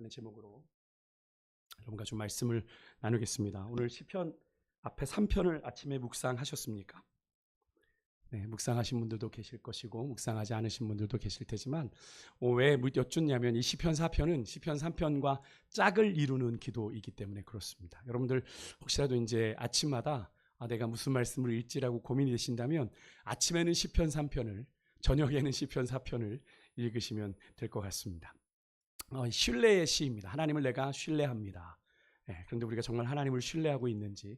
하는 제목으로 여러분과 좀 말씀을 나누겠습니다. 오늘 시편 앞에 3편을 아침에 묵상하셨습니까? 네, 묵상하신 분들도 계실 것이고 묵상하지 않으신 분들도 계실 테지만 왜 여쭙냐면 이 시편 4편은 시편 3편과 짝을 이루는 기도이기 때문에 그렇습니다. 여러분들 혹시라도 이제 아침마다 내가 무슨 말씀을 읽지라고 고민이 되신다면 아침에는 시편 3편을, 저녁에는 시편 4편을 읽으시면 될 것 같습니다. 신뢰의 시입니다. 하나님을 내가 신뢰합니다. 그런데 우리가 정말 하나님을 신뢰하고 있는지,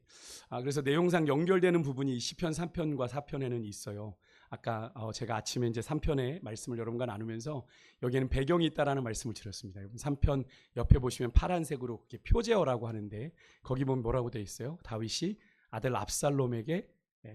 그래서 내용상 연결되는 부분이 시편 3편과 4편에는 있어요. 아까 제가 아침에 이제 3편의 말씀을 여러분과 나누면서 여기에는 배경이 있다라는 말씀을 드렸습니다. 여러분 3편 옆에 보시면 파란색으로 표제어라고 하는데 거기 보면 뭐라고 되어 있어요? 다윗이 아들 압살롬에게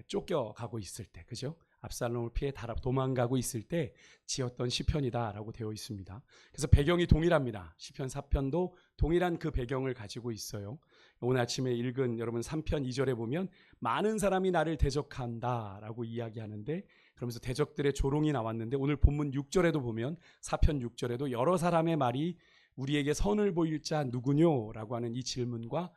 쫓겨가고 있을 때, 그죠? 압살롬을 피해 도망가고 있을 때 지었던 시편이다라고 되어 있습니다. 그래서 배경이 동일합니다. 시편 4편도 동일한 그 배경을 가지고 있어요. 오늘 아침에 읽은 여러분 3편 2절에 보면 많은 사람이 나를 대적한다라고 이야기하는데, 그러면서 대적들의 조롱이 나왔는데 오늘 본문 6절에도 보면 4편 6절에도 여러 사람의 말이 우리에게 선을 보일 자 누구뇨? 라고 하는 이 질문과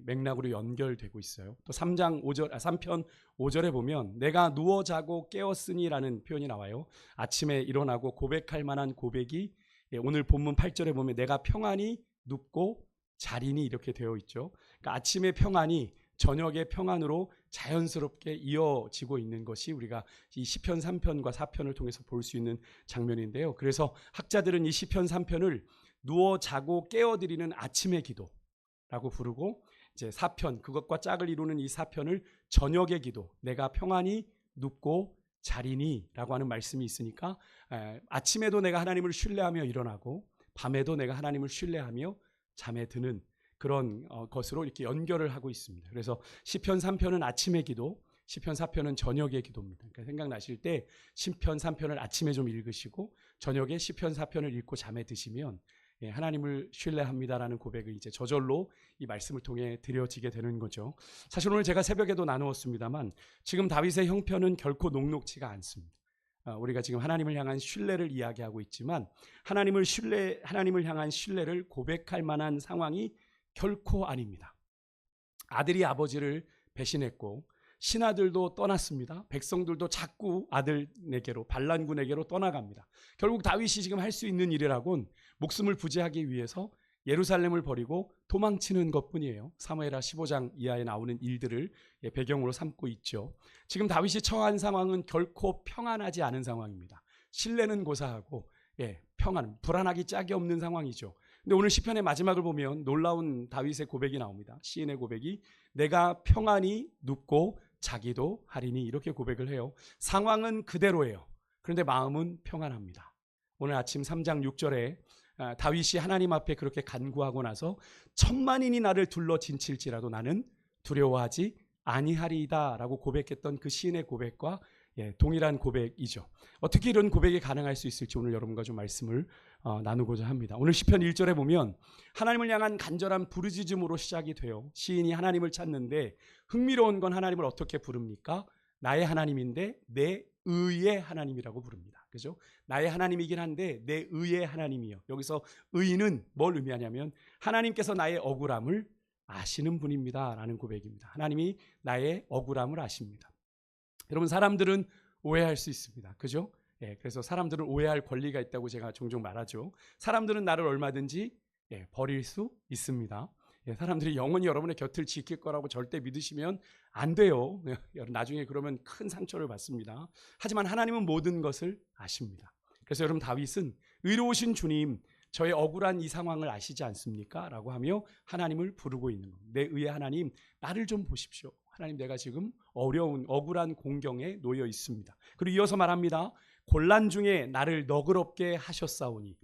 맥락으로 연결되고 있어요. 또 3편 5절에 보면 내가 누워 자고 깨었으니라는 표현이 나와요. 아침에 일어나고 고백할 만한 고백이 오늘 본문 8절에 보면 내가 평안히 눕고 자리니 이렇게 되어 있죠. 그러니까 아침의 평안이 저녁의 평안으로 자연스럽게 이어지고 있는 것이 우리가 이 시편 3편과 4편을 통해서 볼 수 있는 장면인데요. 그래서 학자들은 이 시편 3편을 누워 자고 깨어드리는 아침의 기도라고 부르고, 이제 4편, 그것과 짝을 이루는 이 4편을 저녁의 기도, 내가 평안히 눕고 자리니 라고 하는 말씀이 있으니까 아침에도 내가 하나님을 신뢰하며 일어나고 밤에도 내가 하나님을 신뢰하며 잠에 드는 그런 것으로 이렇게 연결을 하고 있습니다. 그래서 시편 3편은 아침의 기도, 시편 4편은 저녁의 기도입니다. 그러니까 생각나실 때 시편 3편을 아침에 좀 읽으시고 저녁에 시편 4편을 읽고 잠에 드시면 하나님을 신뢰합니다라는 고백을 이제 저절로 이 말씀을 통해 드려지게 되는 거죠. 사실 오늘 제가 새벽에도 나누었습니다만 지금 다윗의 형편은 결코 녹록지가 않습니다. 우리가 지금 하나님을 향한 신뢰를 이야기하고 있지만 하나님을 향한 신뢰를 고백할 만한 상황이 결코 아닙니다. 아들이 아버지를 배신했고 신하들도 떠났습니다. 백성들도 자꾸 아들에게로, 반란군에게로 떠나갑니다. 결국 다윗이 지금 할 수 있는 일이라곤 목숨을 부지하기 위해서 예루살렘을 버리고 도망치는 것뿐이에요. 사무엘하 15장 이하에 나오는 일들을 배경으로 삼고 있죠. 지금 다윗이 처한 상황은 결코 평안하지 않은 상황입니다. 신뢰는 고사하고 불안하기 짝이 없는 상황이죠. 근데 오늘 시편의 마지막을 보면 놀라운 다윗의 고백이 나옵니다. 시인의 고백이 내가 평안히 눕고 자기도 하리니 이렇게 고백을 해요. 상황은 그대로예요. 그런데 마음은 평안합니다. 오늘 아침 3장 6절에 다윗이 하나님 앞에 그렇게 간구하고 나서 천만인이 나를 둘러 진칠지라도 나는 두려워하지 아니하리이다 라고 고백했던 그 시인의 고백과 동일한 고백이죠. 어떻게 이런 고백이 가능할 수 있을지 오늘 여러분과 좀 말씀을 나누고자 합니다. 오늘 시편 1절에 보면 하나님을 향한 간절한 부르짖음으로 시작이 돼요. 시인이 하나님을 찾는데 흥미로운 건 하나님을 어떻게 부릅니까? 나의 하나님인데 내 의의 하나님이라고 부릅니다. 그죠? 나의 하나님이긴 한데 내 의의 하나님이요. 여기서 의는 뭘 의미하냐면 하나님께서 나의 억울함을 아시는 분입니다 라는 고백입니다. 하나님이 나의 억울함을 아십니다. 여러분 사람들은 오해할 수 있습니다. 그죠? 그래서 사람들은 오해할 권리가 있다고 제가 종종 말하죠. 사람들은 나를 얼마든지 버릴 수 있습니다. 사람들이 영원히 여러분의 곁을 지킬 거라고 절대 믿으시면 안 돼요. 나중에 그러면 큰 상처를 받습니다. 하지만 하나님은 모든 것을 아십니다. 그래서 여러분 다윗은 의로우신 주님, 저의 억울한 이 상황을 아시지 않습니까? 라고 하며 하나님을 부르고 있는 겁니다. 내 의의 하나님, 나를 좀 보십시오. 하나님, 내가 지금 어려운 억울한 공경에 놓여 있습니다. 그리고 이어서 말합니다. 곤란 중에 나를 너그럽게 하셨사오니.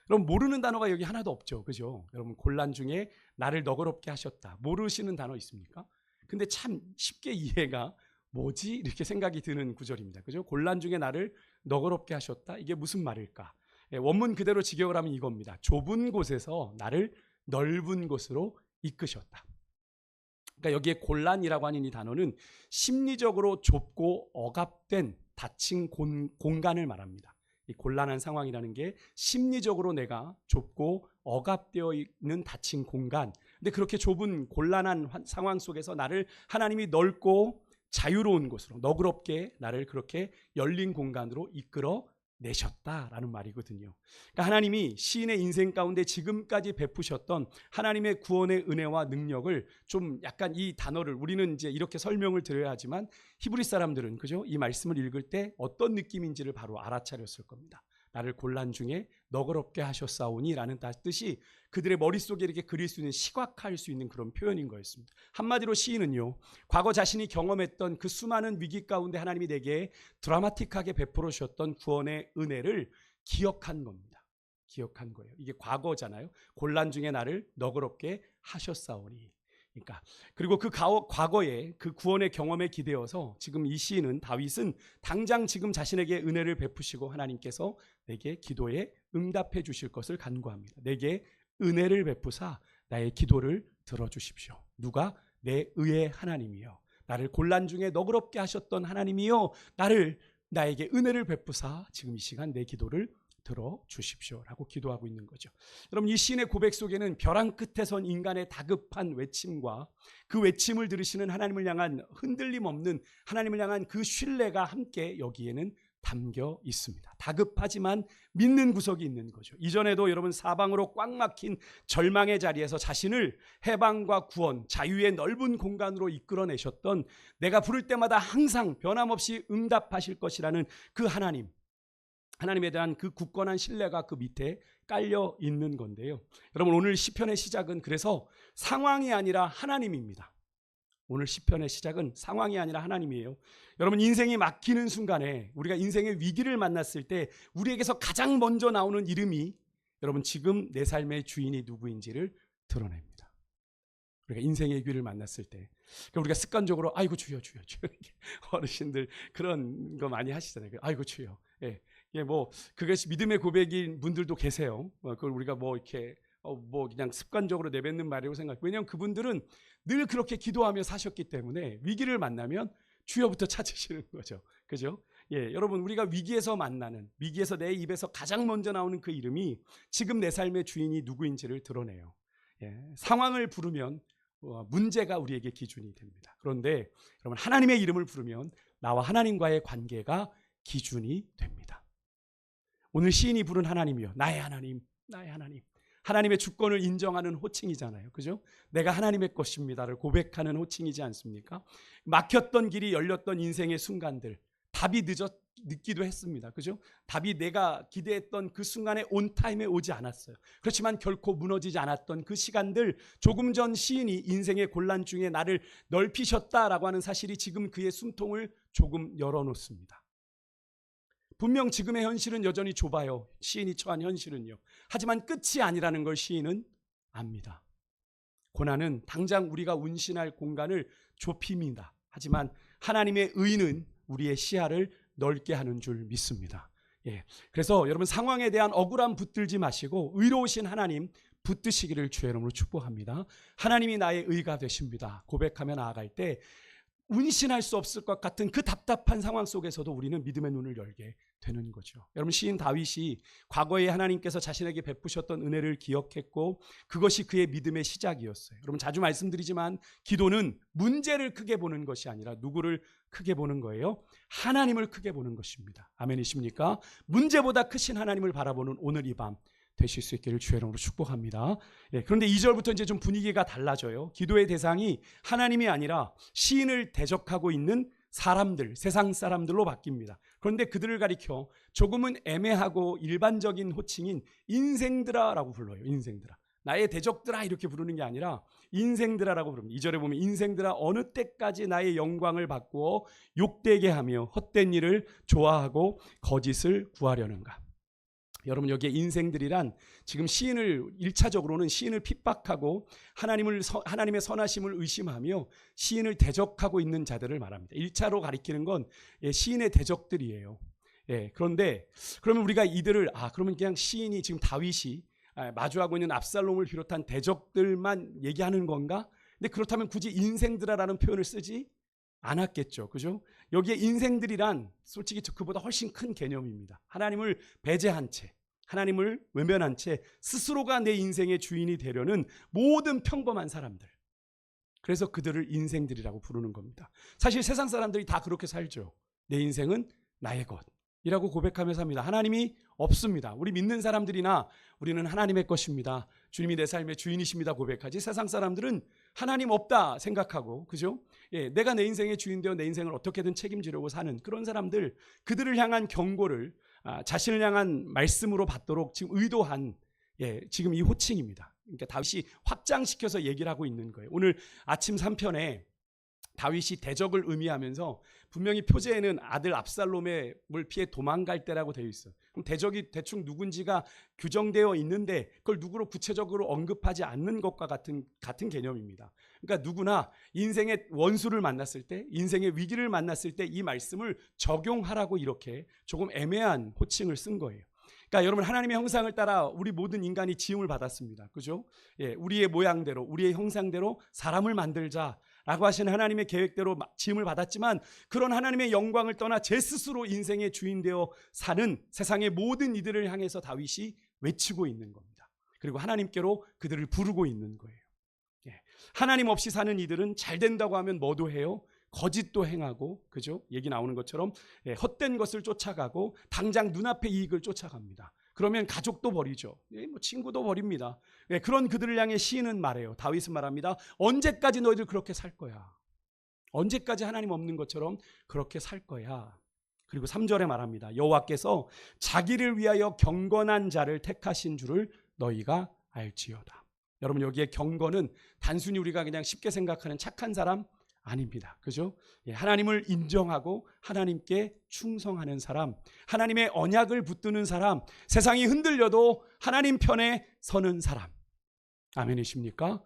여러분 모르는 단어가 여기 하나도 없죠. 그죠? 여러분 곤란 중에 나를 너그럽게 하셨다. 모르시는 단어 있습니까? 근데 참 쉽게 이해가 뭐지? 이렇게 생각이 드는 구절입니다. 그죠? 곤란 중에 나를 너그럽게 하셨다. 이게 무슨 말일까? 원문 그대로 직역을 하면 이겁니다. 좁은 곳에서 나를 넓은 곳으로 이끄셨다. 그러니까 여기에 곤란이라고 하는 이 단어는 심리적으로 좁고 억압된 닫힌 공간을 말합니다. 이 곤란한 상황이라는 게 심리적으로 내가 좁고 억압되어 있는 닫힌 공간. 근데 그렇게 좁은 곤란한 상황 속에서 나를 하나님이 넓고 자유로운 곳으로, 너그럽게 나를 그렇게 열린 공간으로 이끌어 내셨다라는 말이거든요. 그러니까 하나님이 시인의 인생 가운데 지금까지 베푸셨던 하나님의 구원의 은혜와 능력을 좀 약간 이 단어를 우리는 이제 이렇게 설명을 드려야 하지만 히브리 사람들은 그죠? 이 말씀을 읽을 때 어떤 느낌인지를 바로 알아차렸을 겁니다. 나를 곤란 중에 너그럽게 하셨사오니 라는 뜻이 그들의 머릿속에 이렇게 그릴 수 있는, 시각화할 수 있는 그런 표현인 거였습니다. 한마디로 시인은요, 과거 자신이 경험했던 그 수많은 위기 가운데 하나님이 내게 드라마틱하게 베풀어 주셨던 구원의 은혜를 기억한 겁니다. 기억한 거예요. 이게 과거잖아요. 곤란 중에 나를 너그럽게 하셨사오니. 그러니까 그리고 그 과거의 그 구원의 경험에 기대어서 지금 이 시인은, 다윗은 당장 지금 자신에게 은혜를 베푸시고 하나님께서 내게 기도에 응답해 주실 것을 간구합니다. 내게 은혜를 베푸사 나의 기도를 들어주십시오. 누가? 내 의의 하나님이요, 나를 곤란 중에 너그럽게 하셨던 하나님이요, 나에게 은혜를 베푸사 지금 이 시간 내 기도를 들어주십시오라고 기도하고 있는 거죠. 여러분, 이 시인의 고백 속에는 벼랑 끝에 선 인간의 다급한 외침과 그 외침을 들으시는 하나님을 향한 흔들림 없는 하나님을 향한 그 신뢰가 함께 여기에는 담겨 있습니다. 다급하지만 믿는 구석이 있는 거죠. 이전에도 여러분, 사방으로 꽉 막힌 절망의 자리에서 자신을 해방과 구원, 자유의 넓은 공간으로 이끌어내셨던, 내가 부를 때마다 항상 변함없이 응답하실 것이라는 그 하나님에 대한 그 굳건한 신뢰가 그 밑에 깔려 있는 건데요. 여러분, 오늘 시편의 시작은 그래서 상황이 아니라 하나님입니다. 오늘 시편의 시작은 상황이 아니라 하나님이에요. 여러분, 인생이 막히는 순간에, 우리가 인생의 위기를 만났을 때 우리에게서 가장 먼저 나오는 이름이, 여러분, 지금 내 삶의 주인이 누구인지를 드러냅니다. 우리가 인생의 위기를 만났을 때 우리가 습관적으로 아이고 주여 주여 주여, 어르신들 그런 거 많이 하시잖아요. 아이고 주여. 예, 뭐 그것이 믿음의 고백인 분들도 계세요. 그걸 우리가 뭐 이렇게 그냥 습관적으로 내뱉는 말이라고 생각해요. 왜냐하면 그분들은 늘 그렇게 기도하며 사셨기 때문에 위기를 만나면 주여부터 찾으시는 거죠. 그죠? 예, 여러분, 우리가 위기에서 내 입에서 가장 먼저 나오는 그 이름이 지금 내 삶의 주인이 누구인지를 드러내요. 예, 상황을 부르면 문제가 우리에게 기준이 됩니다. 그런데 여러분, 하나님의 이름을 부르면 나와 하나님과의 관계가 기준이 됩니다. 오늘 시인이 부른 하나님이요, 나의 하나님, 나의 하나님. 하나님의 주권을 인정하는 호칭이잖아요. 그죠? 내가 하나님의 것입니다를 고백하는 호칭이지 않습니까? 막혔던 길이 열렸던 인생의 순간들, 답이 늦기도 했습니다. 그죠? 답이 내가 기대했던 그 순간에 온 타임에 오지 않았어요. 그렇지만 결코 무너지지 않았던 그 시간들, 조금 전 시인이 인생의 곤란 중에 나를 넓히셨다라고 하는 사실이 지금 그의 숨통을 조금 열어놓습니다. 분명 지금의 현실은 여전히 좁아요. 시인이 처한 현실은요. 하지만 끝이 아니라는 걸 시인은 압니다. 고난은 당장 우리가 운신할 공간을 좁힙니다. 하지만 하나님의 의는 우리의 시야를 넓게 하는 줄 믿습니다. 예, 그래서 여러분, 상황에 대한 억울함 붙들지 마시고 의로우신 하나님 붙드시기를 주의 이름으로 축복합니다. 하나님이 나의 의가 되십니다. 고백하며 나아갈 때 운신할 수 없을 것 같은 그 답답한 상황 속에서도 우리는 믿음의 눈을 열게 되는 거죠. 여러분, 시인 다윗이 과거에 하나님께서 자신에게 베푸셨던 은혜를 기억했고 그것이 그의 믿음의 시작이었어요. 여러분, 자주 말씀드리지만 기도는 문제를 크게 보는 것이 아니라 누구를 크게 보는 거예요? 하나님을 크게 보는 것입니다. 아멘이십니까? 문제보다 크신 하나님을 바라보는 오늘 이 밤 되실 수 있기를 주의 이름으로 축복합니다. 예, 그런데 2절부터 이제 좀 분위기가 달라져요. 기도의 대상이 하나님이 아니라 시인을 대적하고 있는 사람들, 세상 사람들로 바뀝니다. 그런데 그들을 가리켜 조금은 애매하고 일반적인 호칭인 인생들아라고 불러요. 인생들아. 나의 대적들아 이렇게 부르는 게 아니라 인생들아라고 부릅니다. 2절에 보면 인생들아 어느 때까지 나의 영광을 바꾸어 욕되게 하며 헛된 일을 좋아하고 거짓을 구하려는가. 여러분, 여기에 인생들이란 지금 시인을 1차적으로는 시인을 핍박하고 하나님의 선하심을 의심하며 시인을 대적하고 있는 자들을 말합니다. 1차로 가리키는 건 시인의 대적들이에요. 예, 그런데 그러면 우리가 이들을 그러면 그냥 시인이 지금 다윗이 마주하고 있는 압살롬을 비롯한 대적들만 얘기하는 건가? 근데 그렇다면 굳이 인생들아라는 표현을 쓰지 않았겠죠. 그죠? 여기에 인생들이란 솔직히 그보다 훨씬 큰 개념입니다. 하나님을 배제한 채, 하나님을 외면한 채 스스로가 내 인생의 주인이 되려는 모든 평범한 사람들. 그래서 그들을 인생들이라고 부르는 겁니다. 사실 세상 사람들이 다 그렇게 살죠. 내 인생은 나의 것이라고 고백하며 삽니다. 하나님이 없습니다. 우리 믿는 사람들이나 우리는 하나님의 것입니다. 주님이 내 삶의 주인이십니다 고백하지, 세상 사람들은 하나님 없다 생각하고, 그죠? 내가 내 인생의 주인 되어 내 인생을 어떻게든 책임지려고 사는 그런 사람들, 그들을 향한 경고를 자신을 향한 말씀으로 받도록 지금 의도한 지금 이 호칭입니다. 그러니까 다윗이 확장시켜서 얘기를 하고 있는 거예요. 오늘 아침 3편에 다윗이 대적을 의미하면서 분명히 표제에는 아들 압살롬의 물 피해 도망갈 때라고 되어 있어요. 그럼 대적이 대충 누군지가 규정되어 있는데 그걸 누구로 구체적으로 언급하지 않는 것과 같은 개념입니다. 그러니까 누구나 인생의 원수를 만났을 때, 인생의 위기를 만났을 때 이 말씀을 적용하라고 이렇게 조금 애매한 호칭을 쓴 거예요. 그러니까 여러분, 하나님의 형상을 따라 우리 모든 인간이 지음을 받았습니다. 그죠? 우리의 모양대로, 우리의 형상대로 사람을 만들자라고 하시는 하나님의 계획대로 지음을 받았지만, 그런 하나님의 영광을 떠나 제 스스로 인생의 주인 되어 사는 세상의 모든 이들을 향해서 다윗이 외치고 있는 겁니다. 그리고 하나님께로 그들을 부르고 있는 거예요. 하나님 없이 사는 이들은 잘 된다고 하면 뭐도 해요? 거짓도 행하고, 그죠? 얘기 나오는 것처럼 헛된 것을 쫓아가고 당장 눈앞의 이익을 쫓아갑니다. 그러면 가족도 버리죠. 친구도 버립니다. 그런 그들을 향해 시인은 말해요. 다윗은 말합니다. 언제까지 너희들 그렇게 살 거야? 언제까지 하나님 없는 것처럼 그렇게 살 거야? 그리고 3절에 말합니다. 여호와께서 자기를 위하여 경건한 자를 택하신 줄을 너희가 알지어다. 여러분, 여기에 경건은 단순히 우리가 그냥 쉽게 생각하는 착한 사람 아닙니다. 그죠? 하나님을 인정하고 하나님께 충성하는 사람, 하나님의 언약을 붙드는 사람, 세상이 흔들려도 하나님 편에 서는 사람. 아멘이십니까?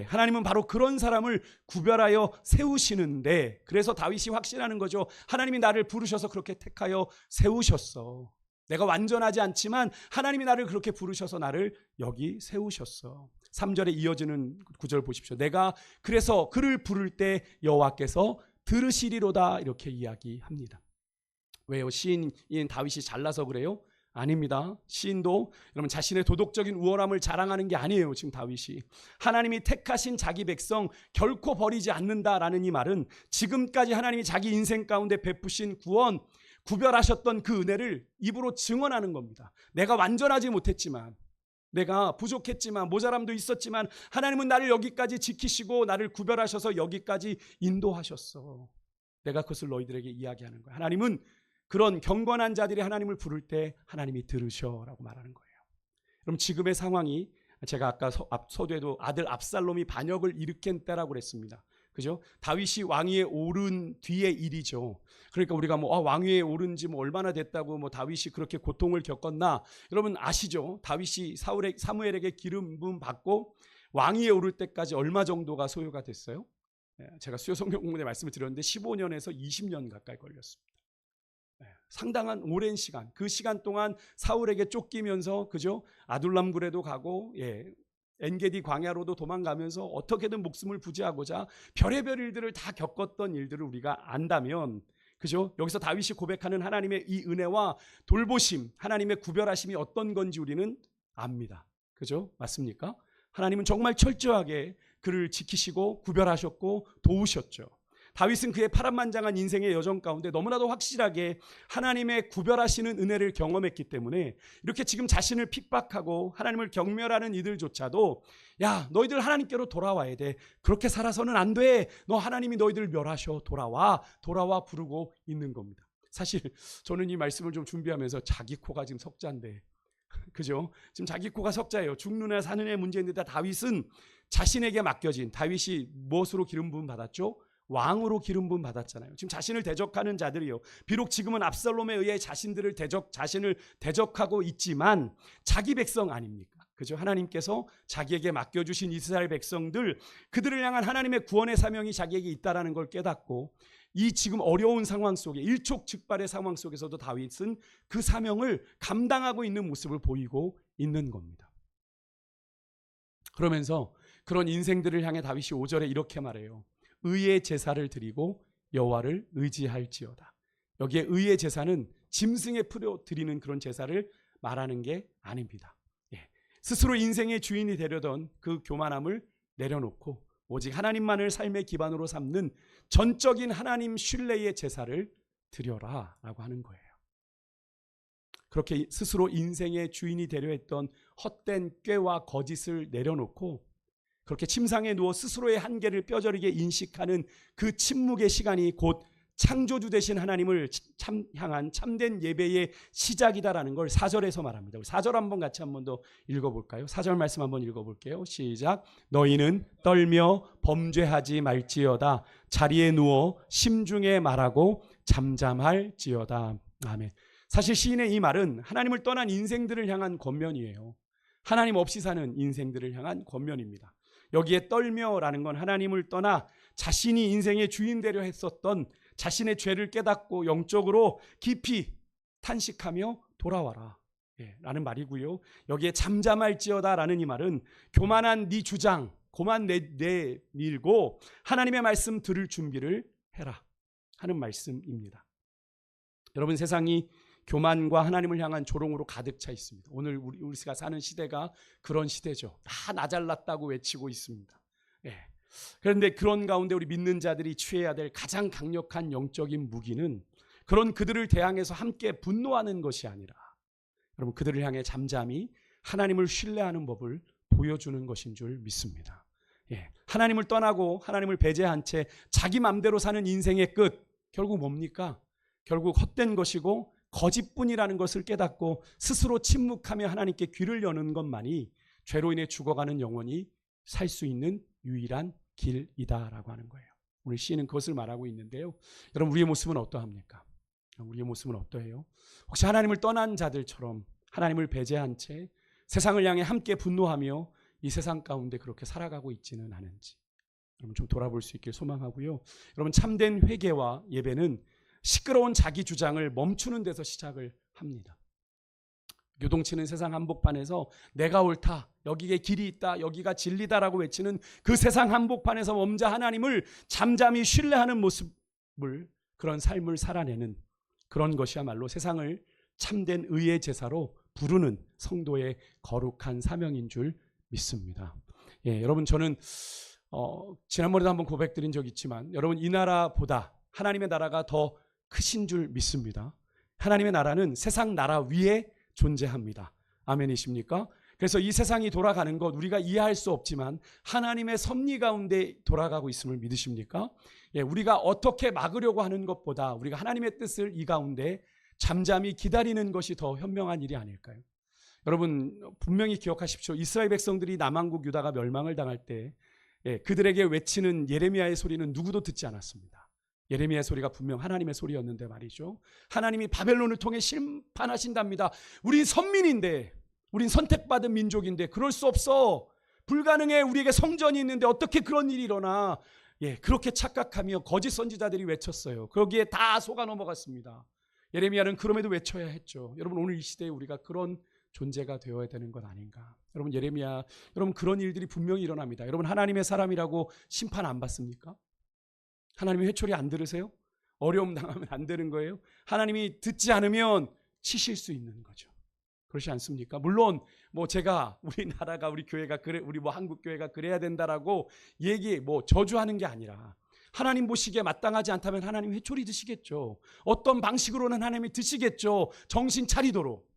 하나님은 바로 그런 사람을 구별하여 세우시는데, 그래서 다윗이 확신하는 거죠. 하나님이 나를 부르셔서 그렇게 택하여 세우셨어. 내가 완전하지 않지만 하나님이 나를 그렇게 부르셔서 나를 여기 세우셨어. 3절에 이어지는 구절 보십시오. 내가 그래서 그를 부를 때 여호와께서 들으시리로다, 이렇게 이야기합니다. 왜요? 시인인 다윗이 잘나서 그래요? 아닙니다. 시인도 여러분 자신의 도덕적인 우월함을 자랑하는 게 아니에요. 지금 다윗이 하나님이 택하신 자기 백성 결코 버리지 않는다라는 이 말은 지금까지 하나님이 자기 인생 가운데 베푸신 구원, 구별하셨던 그 은혜를 입으로 증언하는 겁니다. 내가 완전하지 못했지만, 내가 부족했지만, 모자람도 있었지만 하나님은 나를 여기까지 지키시고 나를 구별하셔서 여기까지 인도하셨어. 내가 그것을 너희들에게 이야기하는 거야. 하나님은 그런 경건한 자들이 하나님을 부를 때 하나님이 들으셔라고 말하는 거예요. 그럼 지금의 상황이, 제가 아까 서두에도 아들 압살롬이 반역을 일으킨 때라고 그랬습니다. 그죠? 다윗이 왕위에 오른 뒤의 일이죠. 그러니까 우리가 왕위에 오른 지 얼마나 됐다고 다윗이 그렇게 고통을 겪었나? 여러분 아시죠? 다윗이 사무엘에게 기름 부음 받고 왕위에 오를 때까지 얼마 정도가 소요가 됐어요? 제가 수요 성경 공부에 말씀을 드렸는데 15년에서 20년 가까이 걸렸습니다. 상당한 오랜 시간, 그 시간 동안 사울에게 쫓기면서, 그죠? 아둘람굴에도 가고, 엔게디 광야로도 도망가면서 어떻게든 목숨을 부지하고자 별의별 일들을 다 겪었던 일들을 우리가 안다면, 그죠? 여기서 다윗이 고백하는 하나님의 이 은혜와 돌보심, 하나님의 구별하심이 어떤 건지 우리는 압니다. 그죠? 맞습니까? 하나님은 정말 철저하게 그를 지키시고 구별하셨고 도우셨죠. 다윗은 그의 파란만장한 인생의 여정 가운데 너무나도 확실하게 하나님의 구별하시는 은혜를 경험했기 때문에 이렇게 지금 자신을 핍박하고 하나님을 경멸하는 이들조차도, 야, 너희들 하나님께로 돌아와야 돼. 그렇게 살아서는 안 돼. 너 하나님이 너희들을 멸하셔. 돌아와 부르고 있는 겁니다. 사실 저는 이 말씀을 좀 준비하면서 자기 코가 지금 석자인데, 그죠? 지금 자기 코가 석자예요. 죽느냐 사느냐의 문제인데 다윗은 자신에게 맡겨진, 다윗이 무엇으로 기름 부음 받았죠? 왕으로 기름 부음 받았잖아요. 지금 자신을 대적하는 자들이요. 비록 지금은 압살롬에 의해 자신을 대적하고 있지만 자기 백성 아닙니까? 그죠? 하나님께서 자기에게 맡겨주신 이스라엘 백성들, 그들을 향한 하나님의 구원의 사명이 자기에게 있다라는 걸 깨닫고, 이 지금 어려운 상황 속에, 일촉즉발의 상황 속에서도 다윗은 그 사명을 감당하고 있는 모습을 보이고 있는 겁니다. 그러면서 그런 인생들을 향해 다윗이 5절에 이렇게 말해요. 의의 제사를 드리고 여호와를 의지할지어다. 여기에 의의 제사는 짐승에 풀어 드리는 그런 제사를 말하는 게 아닙니다. 스스로 인생의 주인이 되려던 그 교만함을 내려놓고 오직 하나님만을 삶의 기반으로 삼는 전적인 하나님 신뢰의 제사를 드려라 라고 하는 거예요. 그렇게 스스로 인생의 주인이 되려 했던 헛된 꾀와 거짓을 내려놓고 그렇게 침상에 누워 스스로의 한계를 뼈저리게 인식하는 그 침묵의 시간이 곧 창조주 되신 하나님을 향한 참된 예배의 시작이다라는 걸 4절에서 말합니다. 우리 4절 한번 같이 한번 더 읽어볼까요? 4절 말씀 한번 읽어볼게요. 시작. 너희는 떨며 범죄하지 말지어다. 자리에 누워 심중에 말하고 잠잠할지어다. 아멘. 사실 시인의 이 말은 하나님을 떠난 인생들을 향한 권면이에요. 하나님 없이 사는 인생들을 향한 권면입니다. 여기에 떨며라는 건 하나님을 떠나 자신이 인생의 주인 되려 했었던 자신의 죄를 깨닫고 영적으로 깊이 탄식하며 돌아와라 라는 말이고요. 여기에 잠잠할지어다 라는 이 말은 교만한 네 주장 고만 내밀고 하나님의 말씀 들을 준비를 해라 하는 말씀입니다. 여러분, 세상이 교만과 하나님을 향한 조롱으로 가득 차 있습니다. 오늘 우리가 사는 시대가 그런 시대죠. 다 나 잘났다고 외치고 있습니다. 그런데 그런 가운데 우리 믿는 자들이 취해야 될 가장 강력한 영적인 무기는 그런 그들을 대항해서 함께 분노하는 것이 아니라 여러분 그들을 향해 잠잠히 하나님을 신뢰하는 법을 보여주는 것인 줄 믿습니다. 하나님을 떠나고 하나님을 배제한 채 자기 맘대로 사는 인생의 끝 결국 뭡니까? 결국 헛된 것이고 거짓뿐이라는 것을 깨닫고 스스로 침묵하며 하나님께 귀를 여는 것만이 죄로 인해 죽어가는 영혼이 살 수 있는 유일한 길이다라고 하는 거예요. 오늘 시인은 그것을 말하고 있는데요. 여러분, 우리의 모습은 어떠합니까? 우리의 모습은 어떠해요? 혹시 하나님을 떠난 자들처럼 하나님을 배제한 채 세상을 향해 함께 분노하며 이 세상 가운데 그렇게 살아가고 있지는 않은지 여러분 좀 돌아볼 수 있길 소망하고요. 여러분, 참된 회개와 예배는 시끄러운 자기 주장을 멈추는 데서 시작을 합니다. 요동치는 세상 한복판에서 내가 옳다, 여기에 길이 있다, 여기가 진리다라고 외치는 그 세상 한복판에서 먼저 하나님을 잠잠히 신뢰하는 모습을, 그런 삶을 살아내는 그런 것이야말로 세상을 참된 의의 제사로 부르는 성도의 거룩한 사명인 줄 믿습니다. 여러분, 저는 지난번에도 한번 고백드린 적 있지만 여러분, 이 나라보다 하나님의 나라가 더 크신 줄 믿습니다. 하나님의 나라는 세상 나라 위에 존재합니다. 아멘이십니까? 그래서 이 세상이 돌아가는 것 우리가 이해할 수 없지만 하나님의 섭리 가운데 돌아가고 있음을 믿으십니까? 우리가 어떻게 막으려고 하는 것보다 우리가 하나님의 뜻을 이 가운데 잠잠히 기다리는 것이 더 현명한 일이 아닐까요? 여러분, 분명히 기억하십시오. 이스라엘 백성들이 남왕국 유다가 멸망을 당할 때 그들에게 외치는 예레미야의 소리는 누구도 듣지 않았습니다. 예레미야의 소리가 분명 하나님의 소리였는데 말이죠. 하나님이 바벨론을 통해 심판하신답니다. 우린 선민인데, 우린 선택받은 민족인데 그럴 수 없어. 불가능해. 우리에게 성전이 있는데 어떻게 그런 일이 일어나. 그렇게 착각하며 거짓 선지자들이 외쳤어요. 거기에 다 속아 넘어갔습니다. 예레미야는 그럼에도 외쳐야 했죠. 여러분, 오늘 이 시대에 우리가 그런 존재가 되어야 되는 것 아닌가. 여러분, 예레미야, 여러분 그런 일들이 분명히 일어납니다. 여러분, 하나님의 사람이라고 심판 안 받습니까? 하나님이 회초리 안 들으세요? 어려움 당하면 안 되는 거예요? 하나님이 듣지 않으면 치실 수 있는 거죠. 그렇지 않습니까? 물론 제가 우리나라가, 우리 교회가 그래, 우리 한국 교회가 그래야 된다라고 저주하는 게 아니라 하나님 보시기에 마땅하지 않다면 하나님 회초리 드시겠죠. 어떤 방식으로는 하나님이 드시겠죠. 정신 차리도록.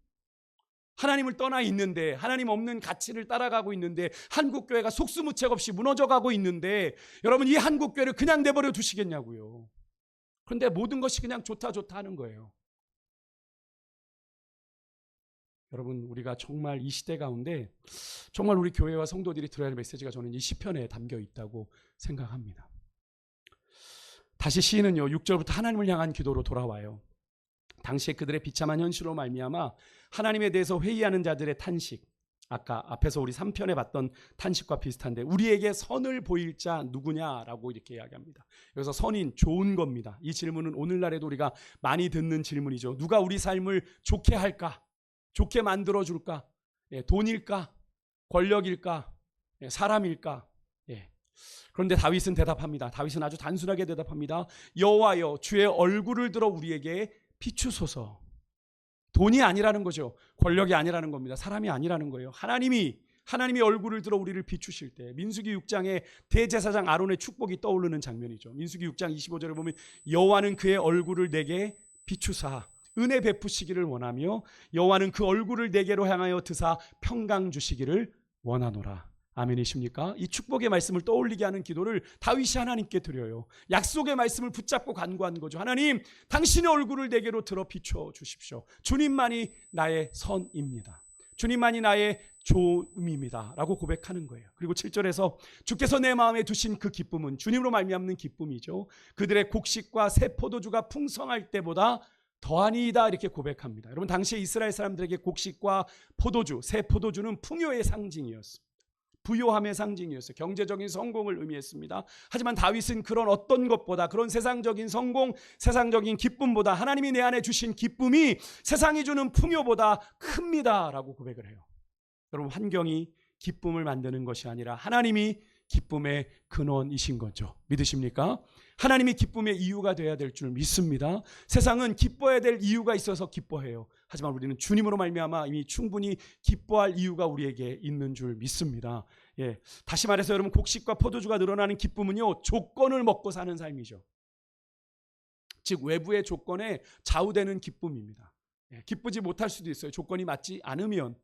하나님을 떠나 있는데, 하나님 없는 가치를 따라가고 있는데, 한국교회가 속수무책 없이 무너져가고 있는데 여러분, 이 한국교회를 그냥 내버려 두시겠냐고요. 그런데 모든 것이 그냥 좋다 하는 거예요. 여러분, 우리가 정말 이 시대 가운데 정말 우리 교회와 성도들이 들어야 할 메시지가 저는 이 시편에 담겨 있다고 생각합니다. 다시 시인은요 6절부터 하나님을 향한 기도로 돌아와요. 당시에 그들의 비참한 현실로 말미암아 하나님에 대해서 회의하는 자들의 탄식, 아까 앞에서 우리 3편에 봤던 탄식과 비슷한데 우리에게 선을 보일 자 누구냐라고 이렇게 이야기합니다. 여기서 선인, 좋은 겁니다. 이 질문은 오늘날에도 우리가 많이 듣는 질문이죠. 누가 우리 삶을 좋게 할까? 좋게 만들어줄까? 돈일까? 권력일까? 사람일까? 그런데 다윗은 대답합니다. 다윗은 아주 단순하게 대답합니다. 여호와여, 주의 얼굴을 들어 우리에게 비추소서. 돈이 아니라는 거죠. 권력이 아니라는 겁니다. 사람이 아니라는 거예요. 하나님이 얼굴을 들어 우리를 비추실 때, 민수기 6장에 대제사장 아론의 축복이 떠오르는 장면이죠. 민수기 6장 25절에 보면 여호와는 그의 얼굴을 내게 비추사 은혜 베푸시기를 원하며 여호와는 그 얼굴을 내게로 향하여 드사 평강 주시기를 원하노라. 아멘이십니까? 이 축복의 말씀을 떠올리게 하는 기도를 다윗이 하나님께 드려요. 약속의 말씀을 붙잡고 간구한 거죠. 하나님, 당신의 얼굴을 내게로 들어 비춰 주십시오. 주님만이 나의 선입니다. 주님만이 나의 좋음입니다 라고 고백하는 거예요. 그리고 7절에서 주께서 내 마음에 두신 그 기쁨은 주님으로 말미암는 기쁨이죠. 그들의 곡식과 새 포도주가 풍성할 때보다 더하니이다 이렇게 고백합니다. 여러분, 당시에 이스라엘 사람들에게 곡식과 포도주, 새 포도주는 풍요의 상징이었습니다. 부요함의 상징이었어요. 경제적인 성공을 의미했습니다. 하지만 다윗은 그런 어떤 것보다, 그런 세상적인 성공, 세상적인 기쁨보다 하나님이 내 안에 주신 기쁨이 세상이 주는 풍요보다 큽니다 라고 고백을 해요. 여러분, 환경이 기쁨을 만드는 것이 아니라 하나님이 기쁨의 근원이신 거죠. 믿으십니까? 하나님이 기쁨의 이유가 되어야 될 줄 믿습니다. 세상은 기뻐해야 될 이유가 있어서 기뻐해요. 하지만 우리는 주님으로 말미암아 이미 충분히 기뻐할 이유가 우리에게 있는 줄 믿습니다. 예, 다시 말해서 여러분, 곡식과 포도주가 늘어나는 기쁨은요, 조건을 먹고 사는 삶이죠. 즉 외부의 조건에 좌우되는 기쁨입니다. 예, 기쁘지 못할 수도 있어요. 조건이 맞지 않으면.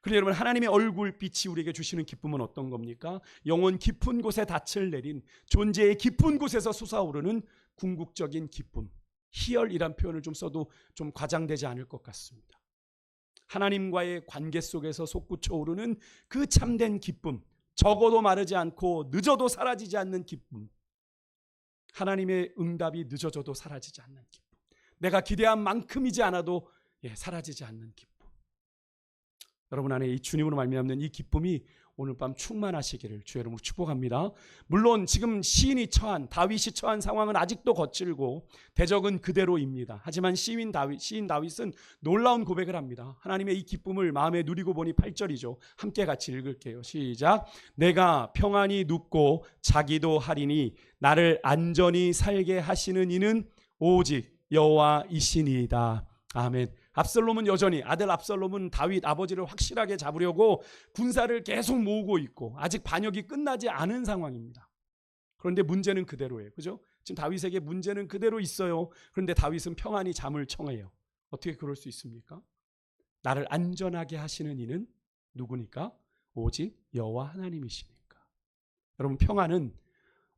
그런데 여러분, 하나님의 얼굴빛이 우리에게 주시는 기쁨은 어떤 겁니까? 영혼 깊은 곳에 닻을 내린 존재의 깊은 곳에서 솟아오르는 궁극적인 기쁨. 희열이란 표현을 좀 써도 좀 과장되지 않을 것 같습니다. 하나님과의 관계 속에서 솟구쳐 오르는 그 참된 기쁨, 적어도 마르지 않고 늦어도 사라지지 않는 기쁨, 하나님의 응답이 늦어져도 사라지지 않는 기쁨, 내가 기대한 만큼이지 않아도 사라지지 않는 기쁨. 여러분 안에 이 주님으로 말미암는 이 기쁨이 오늘 밤 충만하시기를 주의 이름으로 축복합니다. 물론 지금 다윗이 처한 상황은 아직도 거칠고 대적은 그대로입니다. 하지만 시인 다윗은 놀라운 고백을 합니다. 하나님의 이 기쁨을 마음에 누리고 보니 8절이죠. 함께 같이 읽을게요. 시작. 내가 평안히 눕고 자기도 하리니 나를 안전히 살게 하시는 이는 오직 여호와이시니이다. 아멘. 압살롬은 여전히, 아들 압살롬은 다윗 아버지를 확실하게 잡으려고 군사를 계속 모으고 있고 아직 반역이 끝나지 않은 상황입니다. 그런데 문제는 그대로예요. 그죠? 지금 다윗에게 문제는 그대로 있어요. 그런데 다윗은 평안히 잠을 청해요. 어떻게 그럴 수 있습니까? 나를 안전하게 하시는 이는 누구니까? 오직 여호와 하나님이시니까. 여러분, 평안은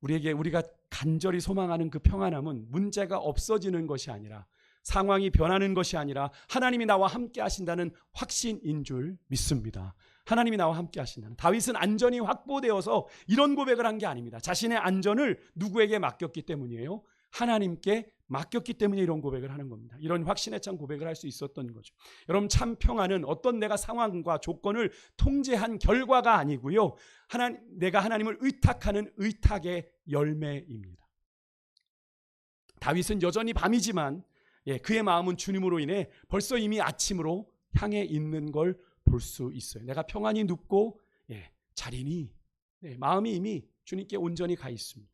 우리가 간절히 소망하는 그 평안함은 문제가 없어지는 것이 아니라, 상황이 변하는 것이 아니라 하나님이 나와 함께 하신다는 확신인 줄 믿습니다. 하나님이 나와 함께 하신다는. 다윗은 안전이 확보되어서 이런 고백을 한 게 아닙니다. 자신의 안전을 누구에게 맡겼기 때문이에요? 하나님께 맡겼기 때문에 이런 고백을 하는 겁니다. 이런 확신에 찬 고백을 할 수 있었던 거죠. 여러분, 참 평안은 어떤 내가 상황과 조건을 통제한 결과가 아니고요, 내가 하나님을 의탁하는 의탁의 열매입니다. 다윗은 여전히 밤이지만 그의 마음은 주님으로 인해 벌써 이미 아침으로 향해 있는 걸 볼 수 있어요. 내가 평안히 눕고 자리니 마음이 이미 주님께 온전히 가 있습니다.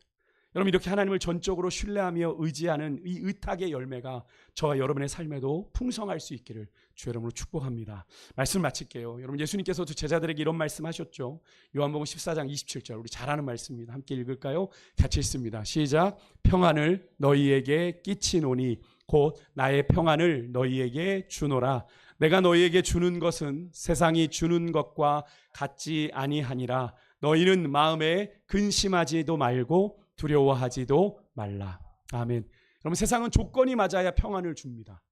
여러분, 이렇게 하나님을 전적으로 신뢰하며 의지하는 이 의탁의 열매가 저와 여러분의 삶에도 풍성할 수 있기를 주의 이름으로 축복합니다. 말씀 마칠게요. 여러분, 예수님께서도 제자들에게 이런 말씀하셨죠. 요한복음 14장 27절, 우리 잘 아는 말씀입니다. 함께 읽을까요? 같이 읽습니다. 시작. 평안을 너희에게 끼치노니 곧 나의 평안을 너희에게 주노라. 내가 너희에게 주는 것은 세상이 주는 것과 같지 아니하니라. 너희는 마음에 근심하지도 말고 두려워하지도 말라. 아멘. 여러분, 세상은 조건이 맞아야 평안을 줍니다.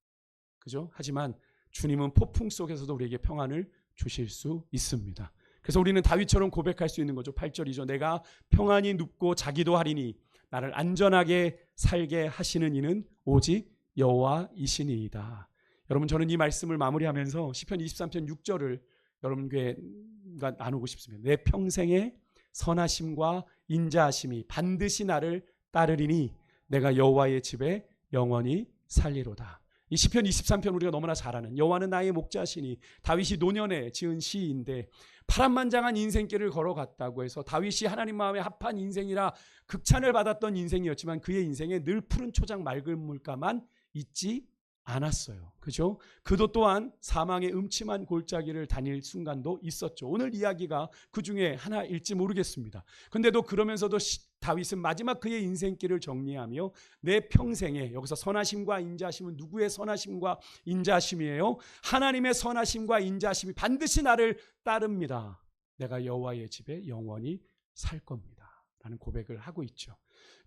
그죠? 하지만 주님은 폭풍 속에서도 우리에게 평안을 주실 수 있습니다. 그래서 우리는 다윗처럼 고백할 수 있는 거죠. 8절이죠. 내가 평안히 눕고 자기도 하리니 나를 안전하게 살게 하시는 이는 오직 여호와이시니이다. 여러분, 저는 이 말씀을 마무리하면서 시편 23편 6절을 여러분과 나누고 싶습니다. 내 평생의 선하심과 인자하심이 반드시 나를 따르리니 내가 여호와의 집에 영원히 살리로다. 이 시편 23편 우리가 너무나 잘 아는, 여호와는 나의 목자시니, 다윗이 노년에 지은 시인데 파란만장한 인생길을 걸어갔다고 해서 다윗이 하나님 마음에 합한 인생이라 극찬을 받았던 인생이었지만 그의 인생에 늘 푸른 초장 맑은 물가만 있지 않았어요. 그죠? 그도 또한 사망의 음침한 골짜기를 다닐 순간도 있었죠. 오늘 이야기가 그 중에 하나일지 모르겠습니다. 근데도 그러면서도 다윗은 마지막 그의 인생길을 정리하며 내 평생에, 여기서 선하심과 인자심은 누구의 선하심과 인자심이에요? 하나님의 선하심과 인자심이 반드시 나를 따릅니다. 내가 여호와의 집에 영원히 살 겁니다. 라는 고백을 하고 있죠.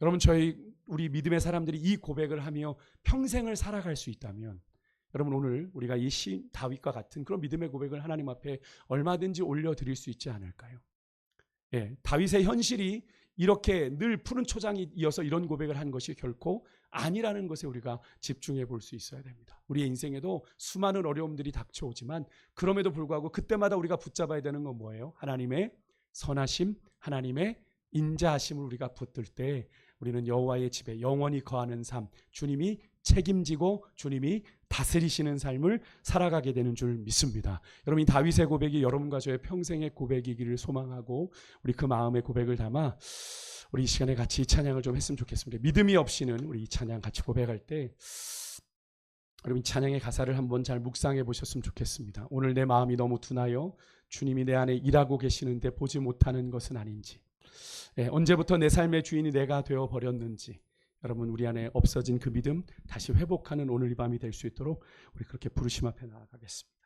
여러분, 우리 믿음의 사람들이 이 고백을 하며 평생을 살아갈 수 있다면, 여러분, 오늘 우리가 이 다윗과 같은 그런 믿음의 고백을 하나님 앞에 얼마든지 올려드릴 수 있지 않을까요? 예, 다윗의 현실이 이렇게 늘 푸른 초장이 이어서 이런 고백을 한 것이 결코 아니라는 것에 우리가 집중해 볼 수 있어야 됩니다. 우리의 인생에도 수많은 어려움들이 닥쳐오지만 그럼에도 불구하고 그때마다 우리가 붙잡아야 되는 건 뭐예요? 하나님의 선하심, 하나님의 인자하심을 우리가 붙들 때 우리는 여호와의 집에 영원히 거하는 삶, 주님이 책임지고 주님이 다스리시는 삶을 살아가게 되는 줄 믿습니다. 여러분, 이 다윗의 고백이 여러분과 저의 평생의 고백이기를 소망하고 우리 그 마음의 고백을 담아 우리 이 시간에 같이 이 찬양을 좀 했으면 좋겠습니다. 믿음이 없이는 우리 이 찬양 같이 고백할 때 여러분, 이 찬양의 가사를 한번 잘 묵상해 보셨으면 좋겠습니다. 오늘 내 마음이 너무 둔하여 주님이 내 안에 일하고 계시는데 보지 못하는 것은 아닌지, 언제부터 내 삶의 주인이 내가 되어 버렸는지, 여러분, 우리 안에 없어진 그 믿음 다시 회복하는 오늘 이 밤이 될 수 있도록 우리 그렇게 부르심 앞에 나아가겠습니다.